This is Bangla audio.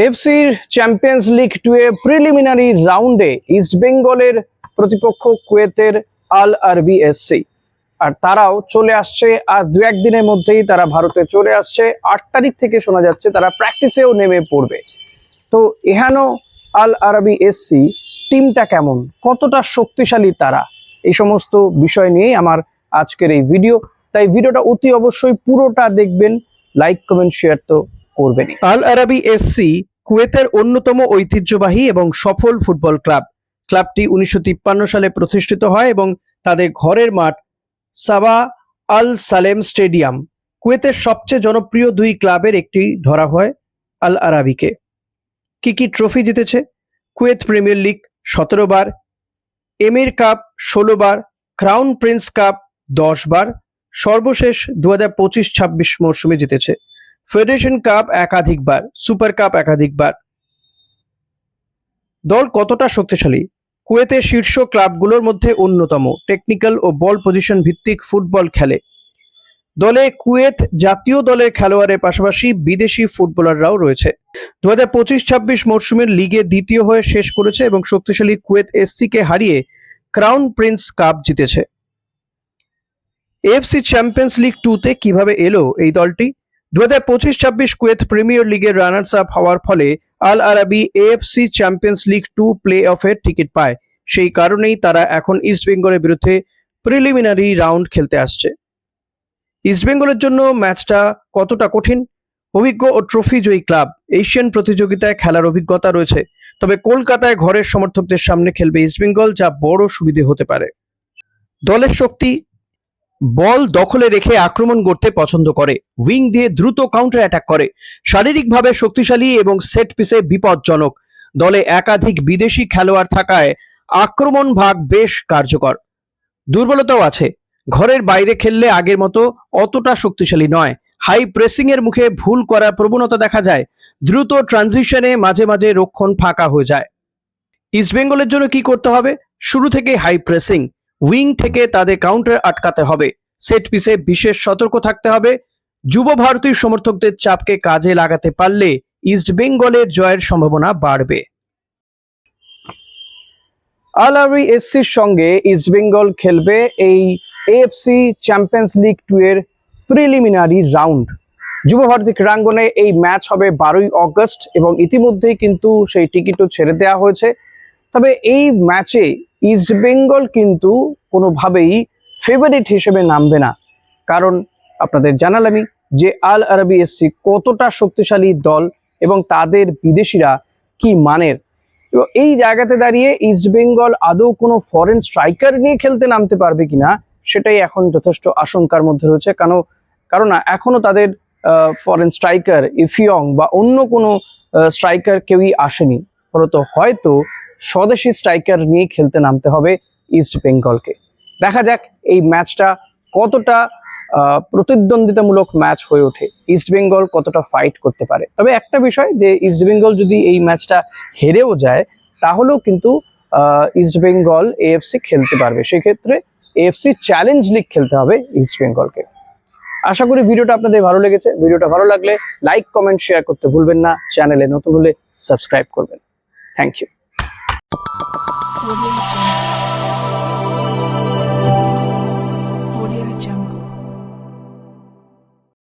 এফসির চ্যাম্পিয়ন্স লিগ 2 এ প্রিলিমিনারি রাউন্ডে ইস্ট বেঙ্গলের প্রতিপক্ষ কুয়েতের আল আরবি এসসি, আর তারাও চলে আসছে আর দু একদিনের মধ্যেই তারা ভারতে চলে আসছে। 8 তারিখ থেকে শোনা যাচ্ছে তারা প্র্যাকটিসেও নেমে পড়বে। তো এহানো আল আরবি এসসি টিমটা কেমন, কতটা শক্তিশালী তারা, এই সমস্ত বিষয় নিয়েই আমার আজকের এই ভিডিও। তাই ভিডিওটা অতি অবশ্যই পুরোটা দেখবেন, লাইক কমেন্ট শেয়ার তো করবেনই। আল আরবি এফসি কুয়েতের অন্যতম ঐতিহ্যবাহী এবং সফল ফুটবল ক্লাব। ক্লাবটি 1953 সালে প্রতিষ্ঠিত হয় এবং তাদের ঘরের মাঠ সাবা আল সালেম স্টেডিয়াম। কুয়েতের সবচেয়ে জনপ্রিয় দুই ক্লাবের একটি ধরা হয় আল আরাবিকে। কি ট্রফি জিতেছে? কুয়েত প্রিমিয়ার লিগ 17 বার, এমির কাপ 16 বার, ক্রাউন প্রিন্স কাপ 10 বার, সর্বশেষ 2025-26 মরশুমে জিতেছে ফেডারেশন কাপ একাধিকবার, সুপার কাপ একাধিকবার। দল কতটা শক্তিশালী? কুয়েতের শীর্ষ ক্লাবগুলোর মধ্যে অন্যতম। টেকনিক্যাল ও বল পজিশন ভিত্তিক ফুটবল খেলে। দলে কুয়েত জাতীয় দলের খেলোয়াড়ের পাশাপাশি বিদেশি ফুটবলাররাও রয়েছে। 2025-26 মরশুমের লিগে দ্বিতীয় হয়ে শেষ করেছে এবং শক্তিশালী কুয়েত এসসিকে হারিয়ে ক্রাউন প্রিন্স কাপ জিতেছে। এফসি চ্যাম্পিয়ন্স লিগ 2-তে কিভাবে এলো এই দলটি? 2025-26 কুয়েত প্রিমিয়ার লিগের রানার্স আপ হওয়ার ফলে Al Arabi AFC champions league 2 play অফের টিকিট পায়। সেই কারণেই তারা এখন ইস্ট বেঙ্গলের বিরুদ্ধে প্রিলিমিনারি রাউন্ড খেলতে আসছে। ইস্ট বেঙ্গলের জন্য ম্যাচটা কতটা কঠিন? অভিজ্ঞ ও ট্রফি জয়ী ক্লাব, এশিয়ান প্রতিযোগিতায় খেলার অভিজ্ঞতা রয়েছে। তবে কলকাতায় ঘরের সমর্থকদের সামনে খেলবে ইস্ট বেঙ্গল, যা বড় সুবিধে হতে পারে। দলের শক্তি, বল দখলে রেখে আক্রমণ করতে পছন্দ করে, উইং দিয়ে দ্রুত কাউন্টার অ্যাটাক করে, শারীরিকভাবে শক্তিশালী এবং সেট পিসে বিপজ্জনক। দলে একাধিক বিদেশি খেলোয়াড় থাকায় আক্রমণ ভাগ বেশ কার্যকর। দুর্বলতাও আছে, ঘরের বাইরে খেললে আগের মতো অতটা শক্তিশালী নয়। হাই প্রেসিং এর মুখে ভুল করার প্রবণতা দেখা যায়। দ্রুত ট্রানজিশনে মাঝে মাঝে রক্ষণ ফাঁকা হয়ে যায়। ইস্ট বেঙ্গলের জন্য কি করতে হবে? শুরু থেকে হাই প্রেসিং, উইং থেকে তাদের কাউন্টার আটকাতে হবে, সেট পিসে বিশেষ সতর্ক থাকতে হবে। যুব ভারতীয় সমর্থকদের চাপকে কাজে লাগাতে পারলে ইস্ট বেঙ্গলের জয়ের সম্ভাবনা বাড়বে। আল আরবি এসসির সঙ্গে ইস্ট বেঙ্গল খেলবে এই এএফসি চ্যাম্পিয়ন্স লিগ 2 এর প্রিলিমিনারি রাউন্ড। যুব ভারতী ক্রীড়াঙ্গনে এই ম্যাচ হবে 12ই অগস্ট এবং ইতিমধ্যেই কিন্তু সেই টিকিটও ছেড়ে দেওয়া হয়েছে। তবে এই ম্যাচে ইস্ট বেঙ্গল কিন্তু কোনোভাবেই ফেভারিট হিসেবে নামবে না, কারণ আপনাদের জানালামই যে আল আরবি এসসি কতটা শক্তিশালী দল এবং তাদের বিদেশিরা কি মানের। এবং এই জায়গাতে দাঁড়িয়ে ইস্ট বেঙ্গল আদৌ কোনো ফরেন স্ট্রাইকার নিয়ে খেলতে নামতে পারবে কিনা সেটাই এখন যথেষ্ট আশঙ্কার মধ্যে রয়েছে। কারণ এখনো তাদের ফরেন স্ট্রাইকার ইফিয়ং বা অন্য কোনো স্ট্রাইকার কেউই আসেনি। ফলত হয়তো স্বদেশি স্ট্রাইকার নিয়ে খেলতে নামতে হবে ইস্ট বেঙ্গলকে। দেখা যাক এই ম্যাচটা কতটা প্রতিদ্বন্দ্বিতামূলক ম্যাচ হয়ে ওঠে, ইস্ট বেঙ্গল কতটা ফাইট করতে পারে। তবে একটা বিষয়, যে ইস্ট বেঙ্গল যদি এই ম্যাচটা হেরেও যায় তাহলেও কিন্তু ইস্ট বেঙ্গল এএফসি খেলতে পারবে। সেক্ষেত্রে এএফসি চ্যালেঞ্জ লিগ খেলতে হবে ইস্ট বেঙ্গলকে। আশা করি ভিডিওটা আপনাদের ভালো লেগেছে। ভিডিওটা ভালো লাগলে লাইক কমেন্ট শেয়ার করতে ভুলবেন না। চ্যানেলে নতুন হলে সাবস্ক্রাইব করবেন। Thank you.